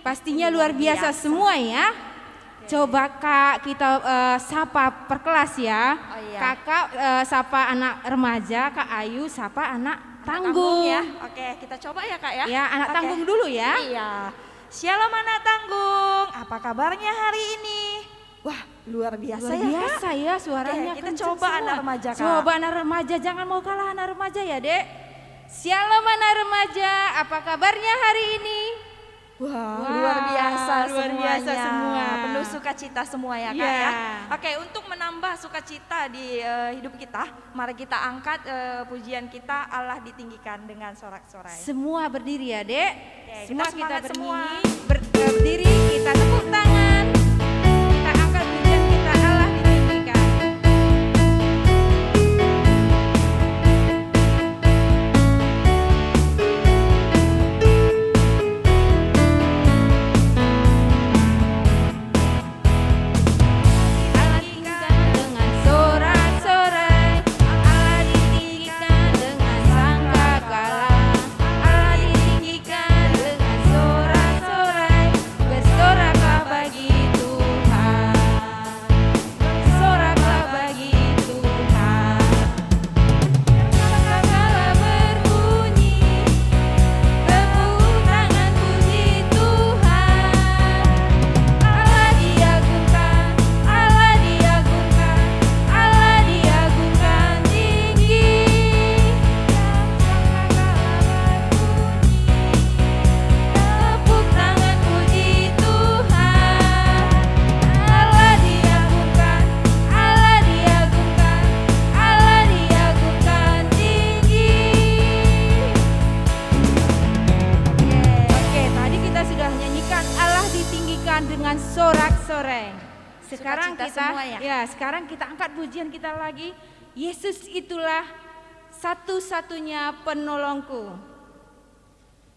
Pastinya luar biasa semua ya. Coba Kak kita sapa per kelas ya. Oh iya. Kakak sapa anak remaja, Kak Ayu sapa anak tanggung ya. Oke, kita coba ya Kak ya. Ya, anak tanggung dulu ya. Iya. Shalom anak tanggung, apa kabarnya hari ini? Wah, luar biasa Luar biasa ya suaranya. Oke, kita kenceng coba semua. anak remaja Kak. Coba anak remaja, jangan mau kalah anak remaja ya Dek. Shalom anak remaja, apa kabarnya hari ini? Wah, luar biasa luar semuanya. biasa semua. Penuh sukacita semua ya Kak Ya. ya. Oke, untuk menambah sukacita di hidup kita, mari kita angkat pujian kita, Allah ditinggikan dengan sorak-sorai. Semua berdiri ya Dek. Oke, Semua kita semangat kita semua. berdiri, kita tepuk tangan. Kita angkat pujian kita, Allah ditinggikan. Allah ditinggikan dengan sorak-sorai, Allah ditinggikan dengan sangkakala, Allah ditinggikan dengan sorak-sorai, bersoraklah bagi Tuhan, bersoraklah bagi Tuhan. Sangkakala berbunyi, tepuk tangan puji Tuhan. Allah diagungkan, Allah diagungkan, Allah diagungkan tinggi. Tepuk tangan puji Tuhan. Allah diagungkan, Allah diagungkan, Allah diagungkan tinggi. Oke, tadi kita sudah nyanyikan Allah ditinggikan dengan sorak-sorai. Sekarang Sukacita kita semua ya? sekarang kita angkat pujian kita lagi. Yesus itulah satu-satunya penolongku.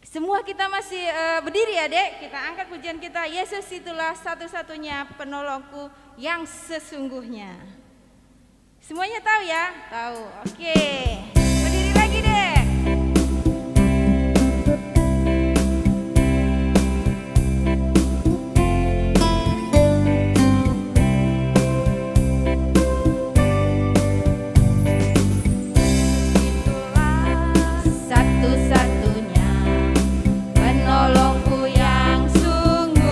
Semua kita masih berdiri ya Dek. Kita angkat pujian kita. Yesus itulah satu-satunya penolongku yang sesungguhnya. Semuanya tahu ya? Tahu. Oke. Berdiri lagi Dek. Satu-satunya penolongku yang sungguh,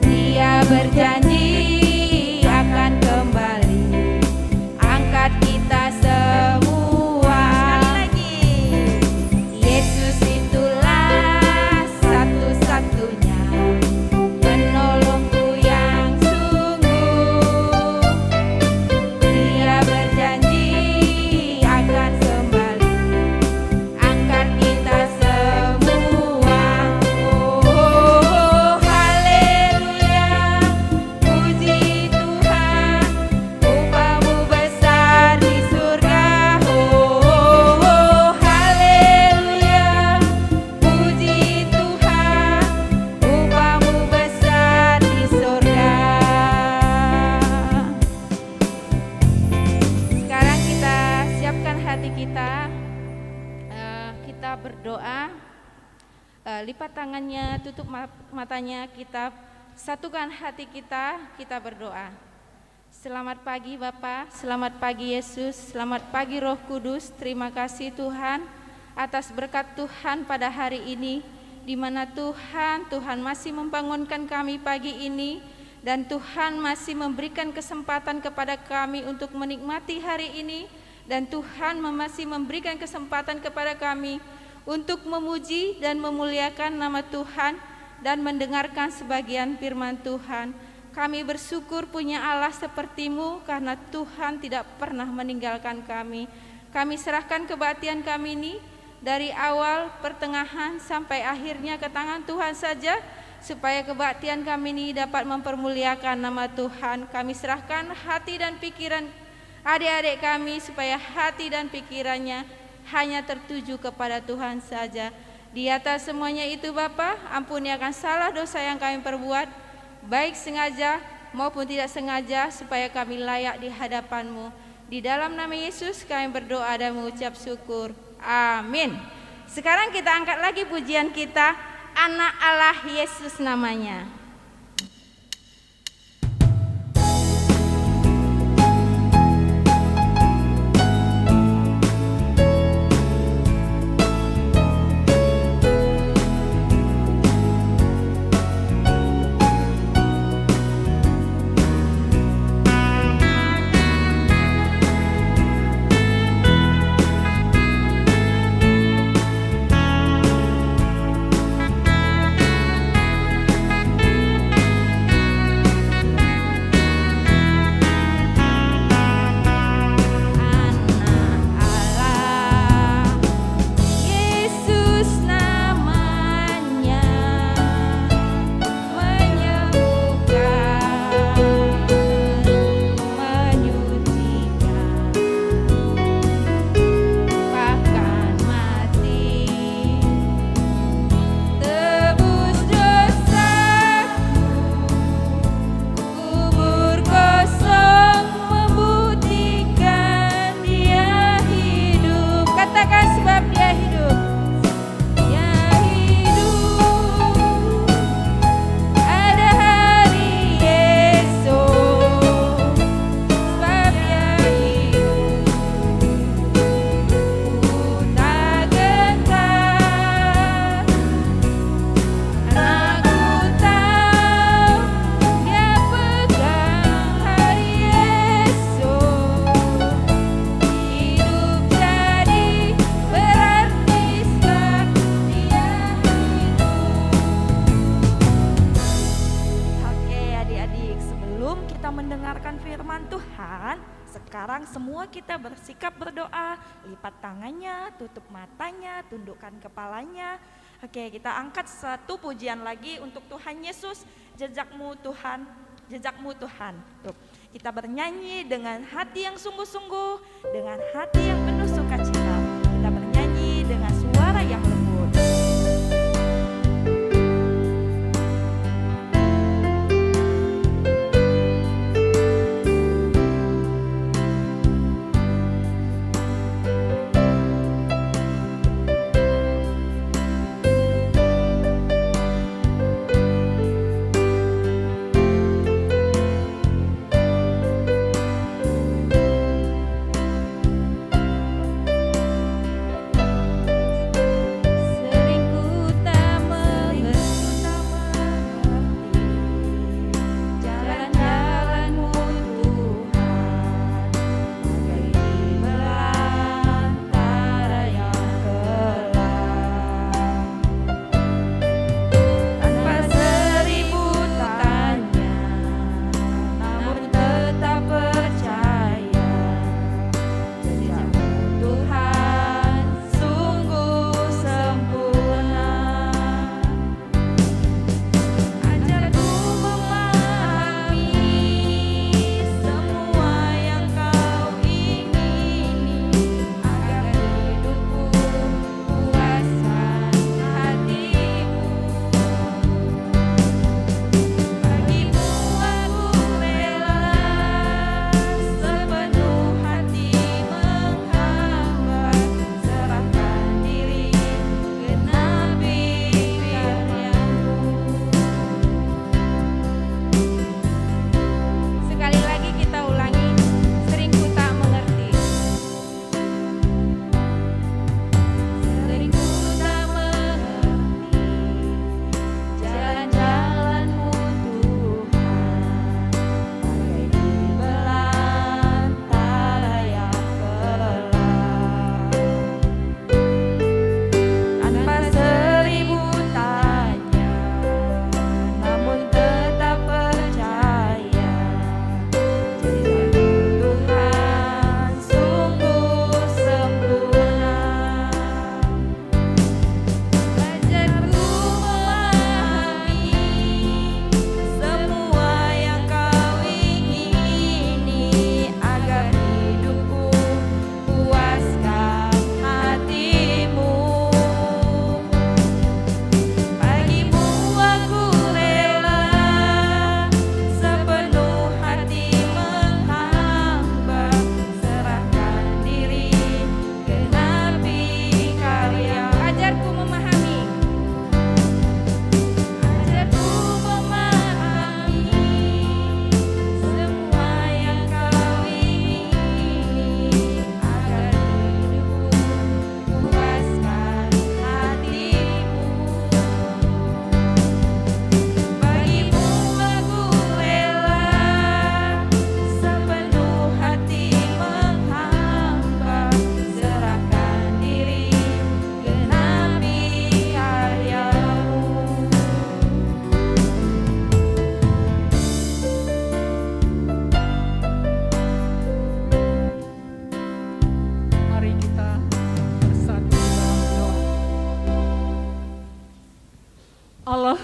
Dia berjanji akan kembali angkat kita semua. Sekali lagi. Yesus itulah satu-satunya penolongku yang sungguh, Dia berjanji akan kembali angkat kita semua. Oh, haleluya, puji Tuhan, upamu besar di surga. Oh, haleluya, puji Tuhan, upamu besar di surga. Sekarang kita siapkan hati kita, kita berdoa. Lipat tangannya, tutup matanya, kita satukan hati kita, kita berdoa. Selamat pagi Bapa, selamat pagi Yesus, selamat pagi Roh Kudus. Terima kasih Tuhan atas berkat Tuhan pada hari ini, di mana Tuhan masih membangunkan kami pagi ini, dan Tuhan masih memberikan kesempatan kepada kami untuk menikmati hari ini, dan Tuhan masih memberikan kesempatan kepada kami untuk memuji dan memuliakan nama Tuhan dan mendengarkan sebagian firman Tuhan. Kami bersyukur punya Allah seperti-Mu, karena Tuhan tidak pernah meninggalkan kami. Kami serahkan kebaktian kami ini dari awal, pertengahan, sampai akhirnya ke tangan Tuhan saja, supaya kebaktian kami ini dapat mempermuliakan nama Tuhan. Kami serahkan hati dan pikiran adik-adik kami, supaya hati dan pikirannya hanya tertuju kepada Tuhan saja. Di atas semuanya itu Bapa, ampuni akan salah dosa yang kami perbuat, baik sengaja maupun tidak sengaja, supaya kami layak di hadapan-Mu. Di dalam nama Yesus kami berdoa dan mengucap syukur. Amin. Sekarang kita angkat lagi pujian kita, anak Allah Yesus namanya. Sekarang semua kita bersikap berdoa, lipat tangannya, tutup matanya, tundukkan kepalanya. Oke, kita angkat satu pujian lagi untuk Tuhan Yesus, jejakmu Tuhan, jejakmu Tuhan. Tuh, kita bernyanyi dengan hati yang sungguh-sungguh, dengan hati yang penuh sukacita. Kita bernyanyi dengan suara yang lembut.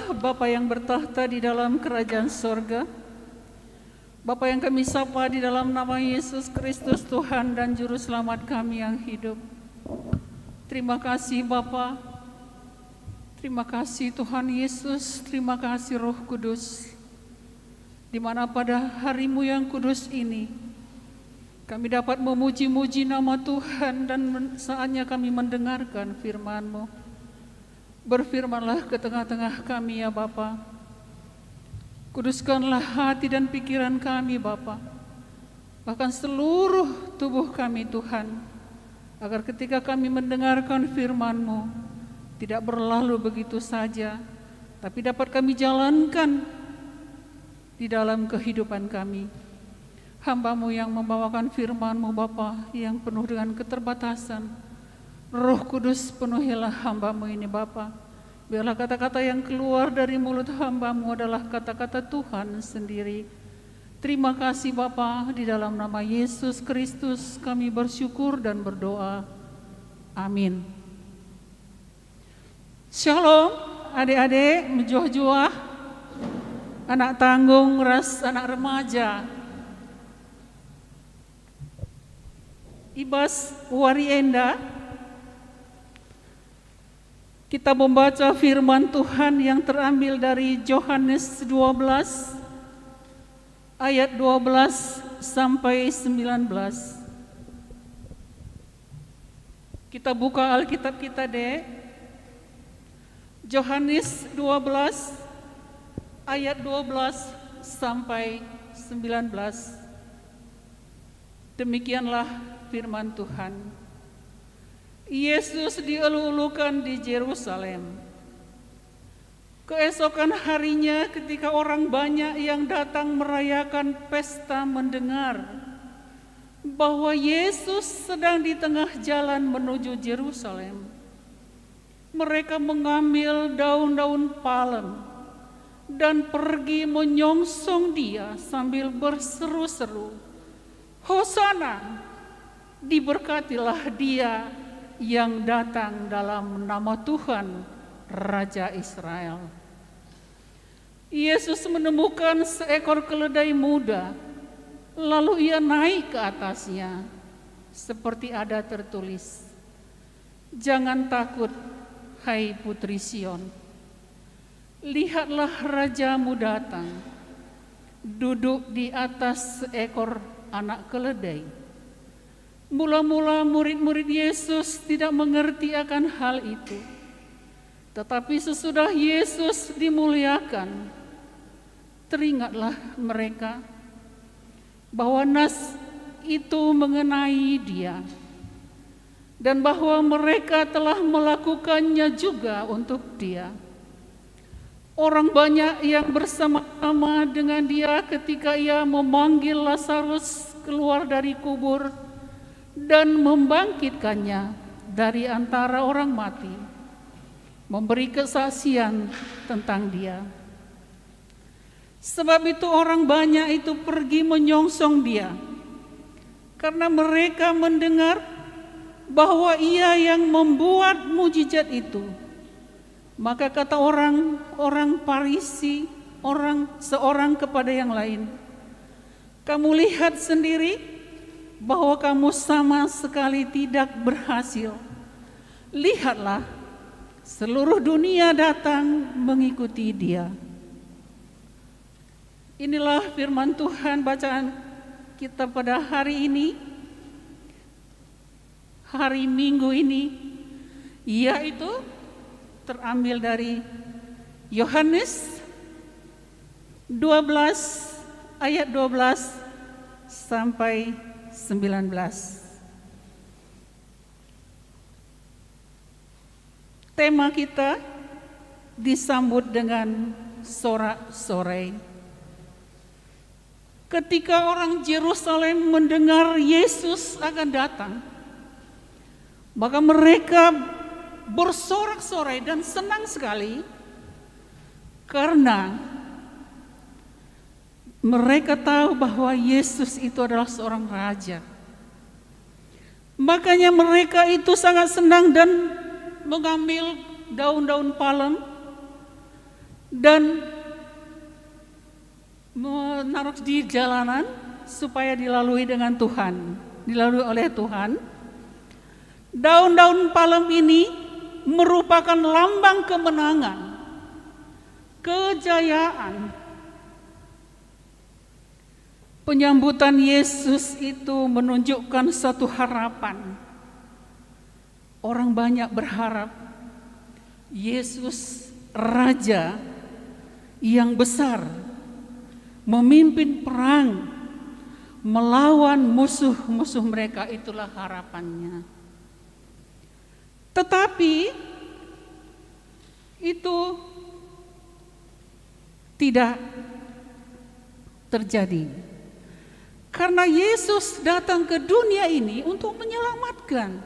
Bapa yang bertahta di dalam kerajaan sorga, Bapa yang kami sapa di dalam nama Yesus Kristus Tuhan dan Juru Selamat kami yang hidup. Terima kasih Bapa, terima kasih Tuhan Yesus, terima kasih Roh Kudus, di mana pada hari-Mu yang kudus ini kami dapat memuji-muji nama Tuhan dan saatnya kami mendengarkan firman-Mu. Berfirmanlah ke tengah-tengah kami ya Bapa. Kuduskanlah hati dan pikiran kami Bapa, bahkan seluruh tubuh kami Tuhan, agar ketika kami mendengarkan firman-Mu tidak berlalu begitu saja, tapi dapat kami jalankan di dalam kehidupan kami. Hamba-Mu yang membawakan firman-Mu Bapa, yang penuh dengan keterbatasan, Roh Kudus penuhilah hamba-Mu ini Bapa. Biarlah kata-kata yang keluar dari mulut hamba-Mu adalah kata-kata Tuhan sendiri. Terima kasih Bapa, di dalam nama Yesus Kristus kami bersyukur dan berdoa. Amin. Shalom adik-adik, menjuah-juah, anak tanggung, ras anak remaja. Ibas Warienda, kita membaca firman Tuhan yang terambil dari Yohanes 12 ayat 12 sampai 19. Kita buka Alkitab kita deh. Yohanes 12 ayat 12 sampai 19. Demikianlah firman Tuhan. Yesus dielu-elukan di Yerusalem. Keesokan harinya ketika orang banyak yang datang merayakan pesta mendengar bahwa Yesus sedang di tengah jalan menuju Yerusalem, mereka mengambil daun-daun palem dan pergi menyongsong Dia sambil berseru-seru, "Hosana, diberkatilah Dia yang datang dalam nama Tuhan, Raja Israel." Yesus menemukan seekor keledai muda, lalu Ia naik ke atasnya, seperti ada tertulis, "Jangan takut, hai putri Sion. Lihatlah rajamu datang, duduk di atas seekor anak keledai." Mula-mula murid-murid Yesus tidak mengerti akan hal itu. Tetapi sesudah Yesus dimuliakan, teringatlah mereka bahwa nas itu mengenai Dia, dan bahwa mereka telah melakukannya juga untuk Dia. Orang banyak yang bersama-sama dengan Dia ketika Ia memanggil Lazarus keluar dari kubur dan membangkitkannya dari antara orang mati, memberi kesaksian tentang Dia. Sebab itu orang banyak itu pergi menyongsong Dia, karena mereka mendengar bahwa Ia yang membuat mujizat itu. Maka kata orang Farisi, seorang kepada yang lain, "Kamu lihat sendiri bahwa kamu sama sekali tidak berhasil. Lihatlah, seluruh dunia datang mengikuti Dia." Inilah firman Tuhan bacaan kita pada hari ini, hari Minggu ini, yaitu terambil dari Yohanes 12 ayat 12 sampai 19. Tema kita disambut dengan sorak-sorai. Ketika orang Yerusalem mendengar Yesus akan datang, maka mereka bersorak-sorai dan senang sekali karena mereka tahu bahwa Yesus itu adalah seorang raja. Makanya mereka itu sangat senang dan mengambil daun-daun palem dan menaruh di jalanan supaya dilalui dengan Tuhan, dilalui oleh Tuhan. Daun-daun palem ini merupakan lambang kemenangan, kejayaan. Penyambutan Yesus itu menunjukkan satu harapan. Orang banyak berharap Yesus Raja yang besar memimpin perang melawan musuh-musuh mereka, itulah harapannya. Tetapi itu tidak terjadi. Karena Yesus datang ke dunia ini untuk menyelamatkan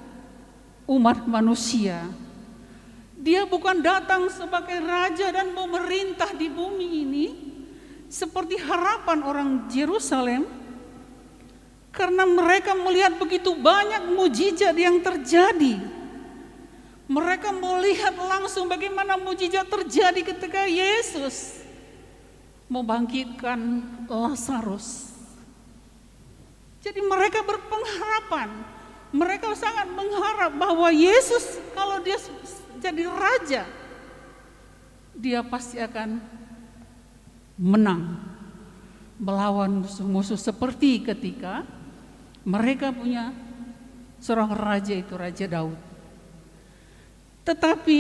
umat manusia. Dia bukan datang sebagai raja dan memerintah di bumi ini seperti harapan orang Yerusalem, karena mereka melihat begitu banyak mujizat yang terjadi. Mereka melihat langsung bagaimana mujizat terjadi ketika Yesus membangkitkan Lazarus. Jadi mereka berpengharapan, mereka sangat mengharap bahwa Yesus kalau dia jadi raja, dia pasti akan menang melawan musuh-musuh seperti ketika mereka punya seorang raja, itu Raja Daud. Tetapi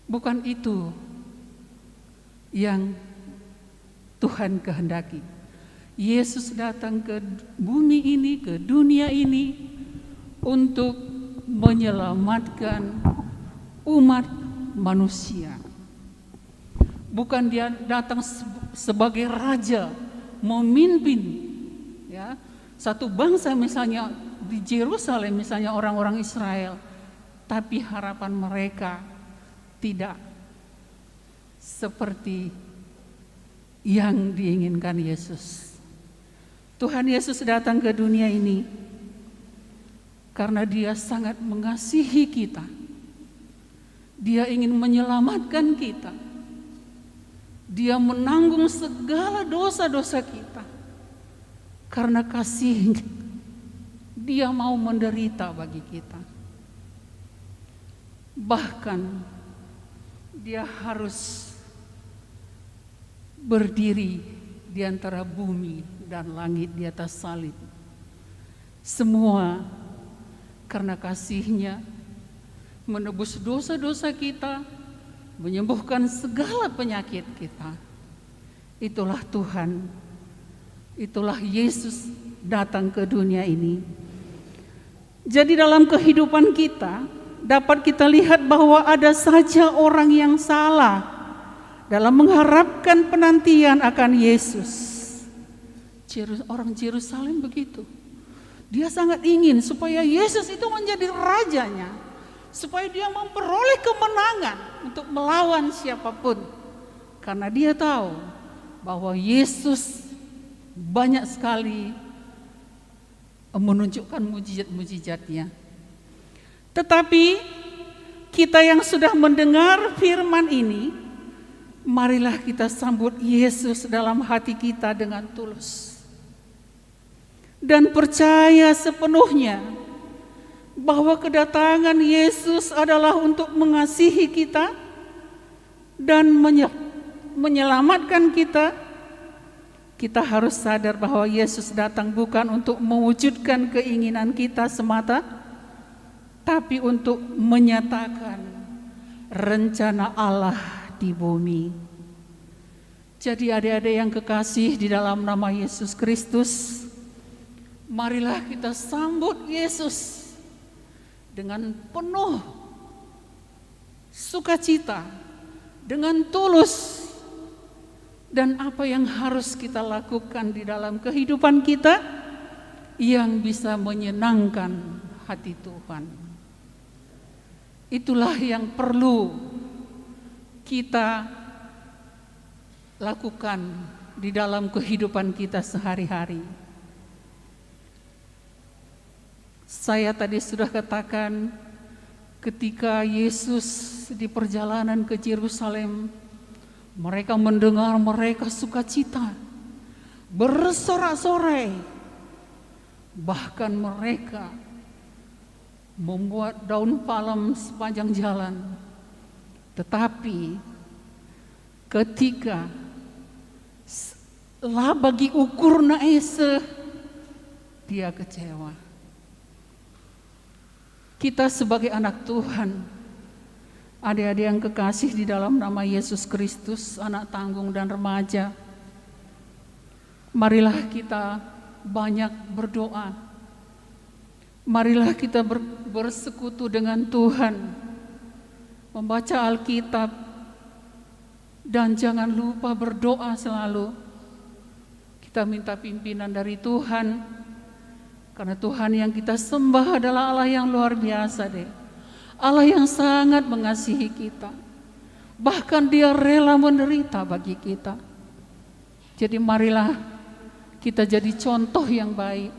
bukan itu yang Tuhan kehendaki. Yesus datang ke bumi ini, ke dunia ini untuk menyelamatkan umat manusia. Bukan dia datang sebagai raja, memimpin ya satu bangsa, misalnya di Yerusalem, misalnya orang-orang Israel, tapi harapan mereka tidak seperti yang diinginkan Yesus. Tuhan Yesus datang ke dunia ini karena Dia sangat mengasihi kita. Dia ingin menyelamatkan kita. Dia menanggung segala dosa-dosa kita. Karena kasih-Nya, Dia mau menderita bagi kita. Bahkan Dia harus berdiri di antara bumi dan langit di atas salib. Semua karena kasih-Nya menebus dosa-dosa kita, menyembuhkan segala penyakit kita. Itulah Tuhan, itulah Yesus datang ke dunia ini. Jadi dalam kehidupan kita dapat kita lihat bahwa ada saja orang yang salah dalam mengharapkan penantian akan Yesus. Orang Yerusalem begitu. Dia sangat ingin supaya Yesus itu menjadi rajanya, supaya dia memperoleh kemenangan untuk melawan siapapun. Karena dia tahu bahwa Yesus banyak sekali menunjukkan mujizat-mujizatnya. Tetapi kita yang sudah mendengar firman ini, marilah kita sambut Yesus dalam hati kita dengan tulus. Dan percaya sepenuhnya bahwa kedatangan Yesus adalah untuk mengasihi kita dan menyelamatkan kita. Kita harus sadar bahwa Yesus datang bukan untuk mewujudkan keinginan kita semata, tapi untuk menyatakan rencana Allah di bumi. Jadi adik-adik yang kekasih di dalam nama Yesus Kristus, marilah kita sambut Yesus dengan penuh sukacita, dengan tulus. Dan apa yang harus kita lakukan di dalam kehidupan kita yang bisa menyenangkan hati Tuhan. Itulah yang perlu kita lakukan di dalam kehidupan kita sehari-hari. Saya tadi sudah katakan ketika Yesus di perjalanan ke Yerusalem, mereka mendengar mereka sukacita, bersorak-sorai, bahkan mereka membuat daun palem sepanjang jalan. Tetapi ketika bagi ukur Naese, dia kecewa. Kita sebagai anak Tuhan, adik-adik yang kekasih di dalam nama Yesus Kristus, anak tanggung dan remaja, marilah kita banyak berdoa. Marilah kita bersekutu dengan Tuhan, membaca Alkitab, dan jangan lupa berdoa selalu. Kita minta pimpinan dari Tuhan, karena Tuhan yang kita sembah adalah Allah yang luar biasa deh. Allah yang sangat mengasihi kita. Bahkan Dia rela menderita bagi kita. Jadi marilah kita jadi contoh yang baik.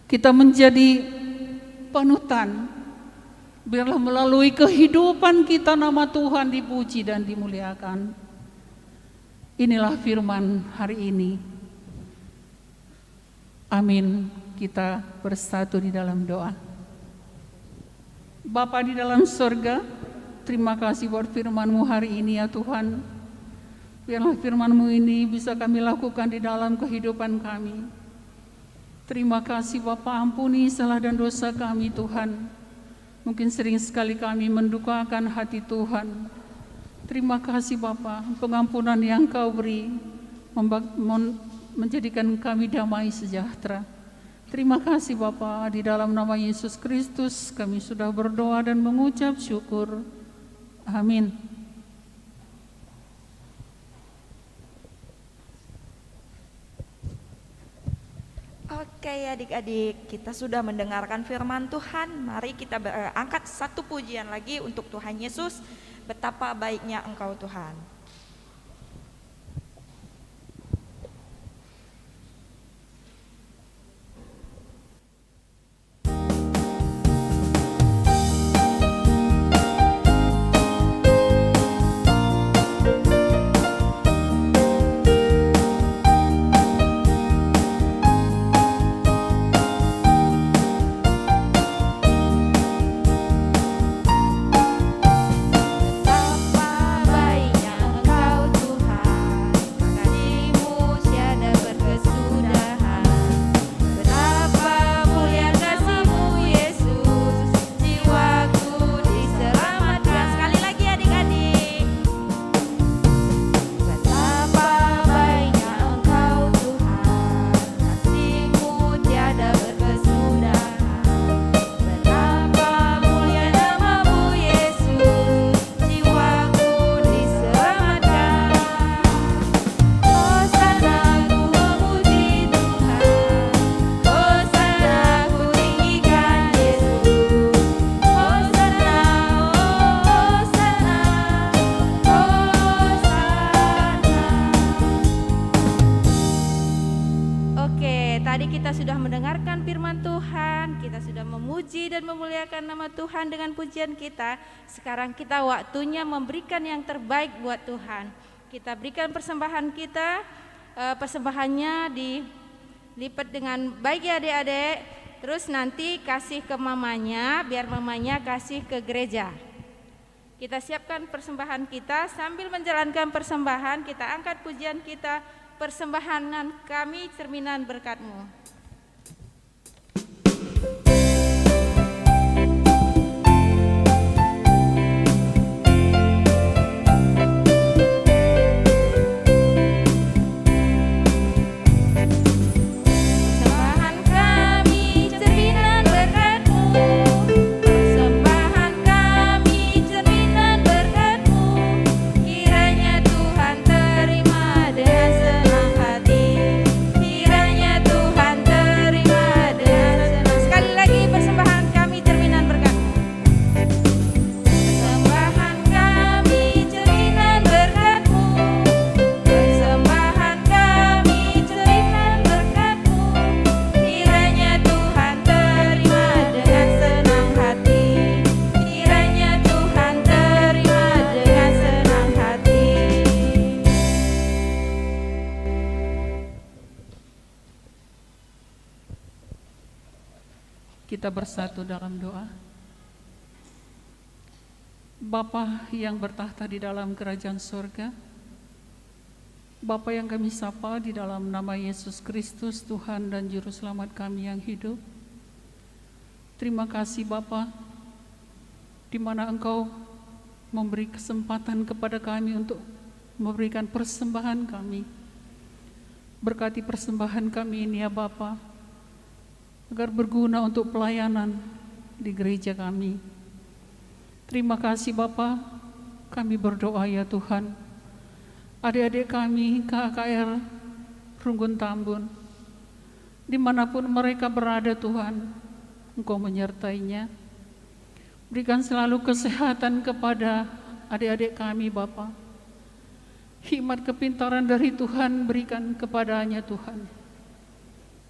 Kita menjadi panutan. Biarlah melalui kehidupan kita nama Tuhan dipuji dan dimuliakan. Inilah firman hari ini. Amin. Kita bersatu di dalam doa. Bapa di dalam surga, terima kasih buat firman-Mu hari ini ya Tuhan. Biarlah firman-Mu ini bisa kami lakukan di dalam kehidupan kami. Terima kasih Bapa, ampuni salah dan dosa kami Tuhan. Mungkin sering sekali kami mendukakan hati Tuhan. Terima kasih Bapa, pengampunan yang Kau beri menjadikan kami damai sejahtera. Terima kasih Bapa, di dalam nama Yesus Kristus kami sudah berdoa dan mengucap syukur. Amin. Oke adik-adik, kita sudah mendengarkan firman Tuhan. Mari kita angkat satu pujian lagi untuk Tuhan Yesus. Betapa baiknya Engkau Tuhan. Memuliakan nama Tuhan dengan pujian kita. Sekarang kita waktunya memberikan yang terbaik buat Tuhan. Kita berikan persembahan kita, persembahannya dilipat dengan baik ya adik-adik. Terus nanti kasih ke mamanya, biar mamanya kasih ke gereja. Kita siapkan persembahan kita, sambil menjalankan persembahan kita angkat pujian kita. Persembahan kami cerminan berkat-Mu. Kiranya Tuhan Kita bersatu dalam doa. Bapa yang bertahta di dalam kerajaan surga, Bapa yang kami sapa di dalam nama Yesus Kristus, Tuhan dan Juru Selamat kami yang hidup. Terima kasih Bapa, di mana Engkau memberi kesempatan kepada kami untuk memberikan persembahan kami. Berkati persembahan kami ini ya Bapa, agar berguna untuk pelayanan di gereja kami. Terima kasih Bapa, kami berdoa ya Tuhan, adik-adik kami KKR Runggun Tambun, dimanapun mereka berada Tuhan, Engkau menyertainya. Berikan selalu kesehatan kepada adik-adik kami Bapa. Hikmat kepintaran dari Tuhan berikan kepadanya Tuhan.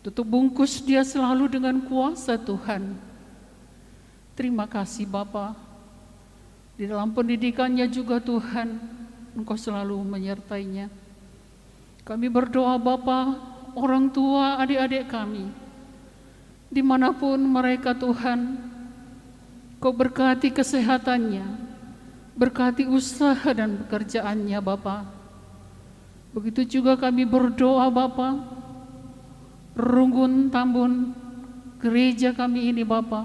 Tutup bungkus dia selalu dengan kuasa Tuhan. Terima kasih Bapa. Di dalam pendidikannya juga Tuhan, Engkau selalu menyertainya. Kami berdoa Bapa, orang tua adik-adik kami, dimanapun mereka Tuhan, Kau berkati kesehatannya, berkati usaha dan pekerjaannya Bapa. Begitu juga kami berdoa Bapa, Runggun Tambun, gereja kami ini Bapa,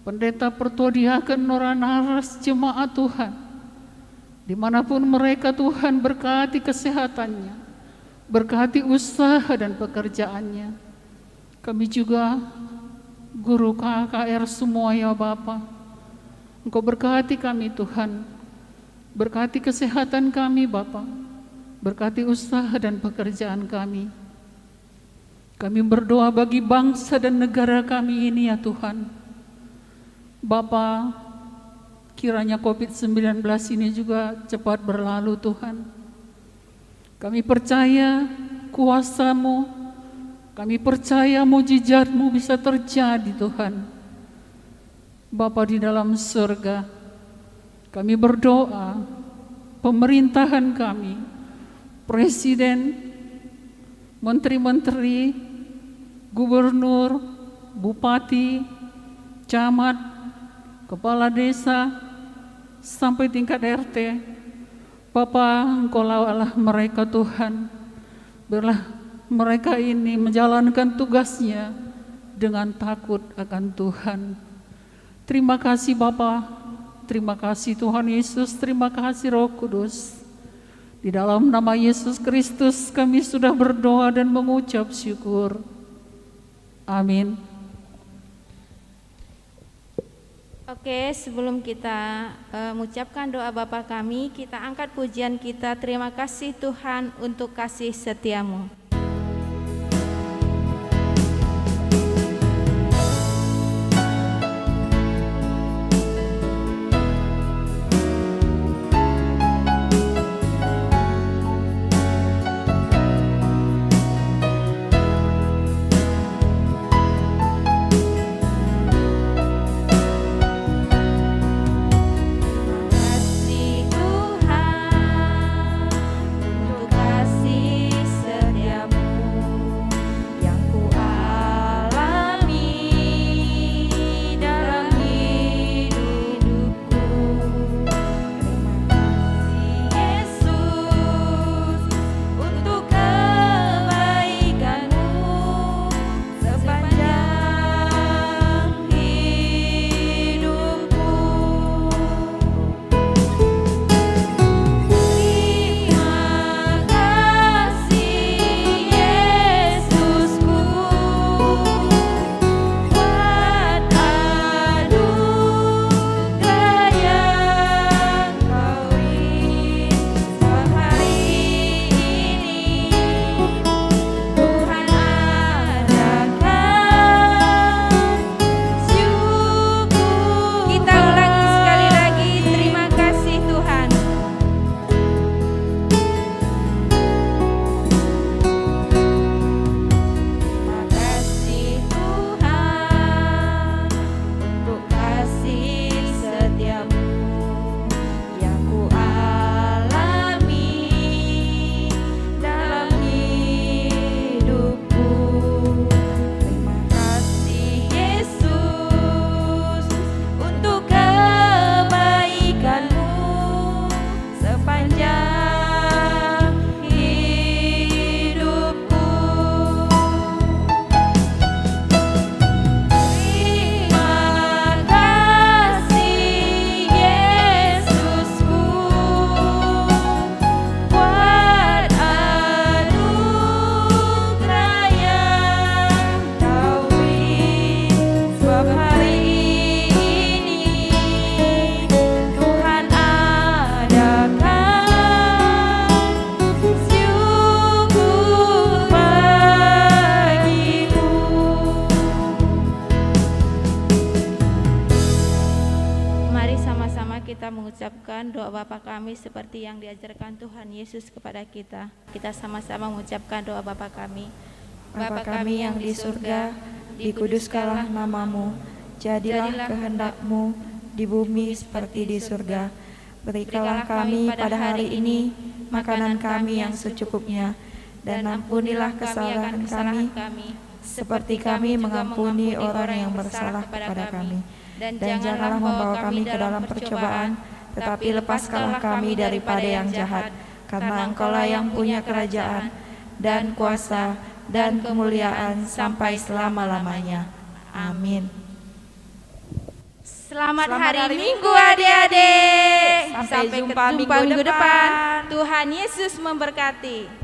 Pendeta Pertodiaken Noranaras jemaat Tuhan, dimanapun mereka Tuhan, berkati kesehatannya, berkati usaha dan pekerjaannya. Kami juga guru KKR semua ya Bapa, Engkau berkati kami Tuhan, berkati kesehatan kami Bapa, berkati usaha dan pekerjaan kami. Kami berdoa bagi bangsa dan negara kami ini ya Tuhan. Bapa, kiranya COVID-19 ini juga cepat berlalu Tuhan. Kami percaya kuasa-Mu, kami percaya mujizat-Mu bisa terjadi Tuhan. Bapa di dalam surga, kami berdoa, pemerintahan kami, presiden, menteri-menteri, gubernur, bupati, camat, kepala desa, sampai tingkat RT, Bapa, Engkau lawalah mereka Tuhan. Biarlah mereka ini menjalankan tugasnya dengan takut akan Tuhan. Terima kasih Bapa, terima kasih Tuhan Yesus, terima kasih Roh Kudus. Di dalam nama Yesus Kristus kami sudah berdoa dan mengucap syukur. Amin. Oke, sebelum kita mengucapkan doa Bapa kami, kita angkat pujian kita. Terima kasih Tuhan untuk kasih setia-Mu. Kasih Tuhan untuk kasih setia Mari sama-sama kita mengucapkan doa Bapa kami seperti yang diajarkan Tuhan Yesus kepada kita. Kita sama-sama mengucapkan doa Bapa kami. Bapa kami yang di surga, dikuduskanlah namamu, jadilah kehendak-Mu di bumi seperti di surga. Berikanlah kami pada hari ini makanan kami yang secukupnya, dan ampunilah kesalahan kami, seperti kami mengampuni orang yang bersalah kepada kami. Dan janganlah membawa kami ke dalam percobaan, tetapi lepaskanlah kami daripada yang jahat. Karena Engkaulah yang punya kerajaan, dan kuasa, dan kemuliaan sampai selama-lamanya. Amin. Selamat hari Minggu adik-adik. Sampai jumpa ketemu minggu depan. Tuhan Yesus memberkati.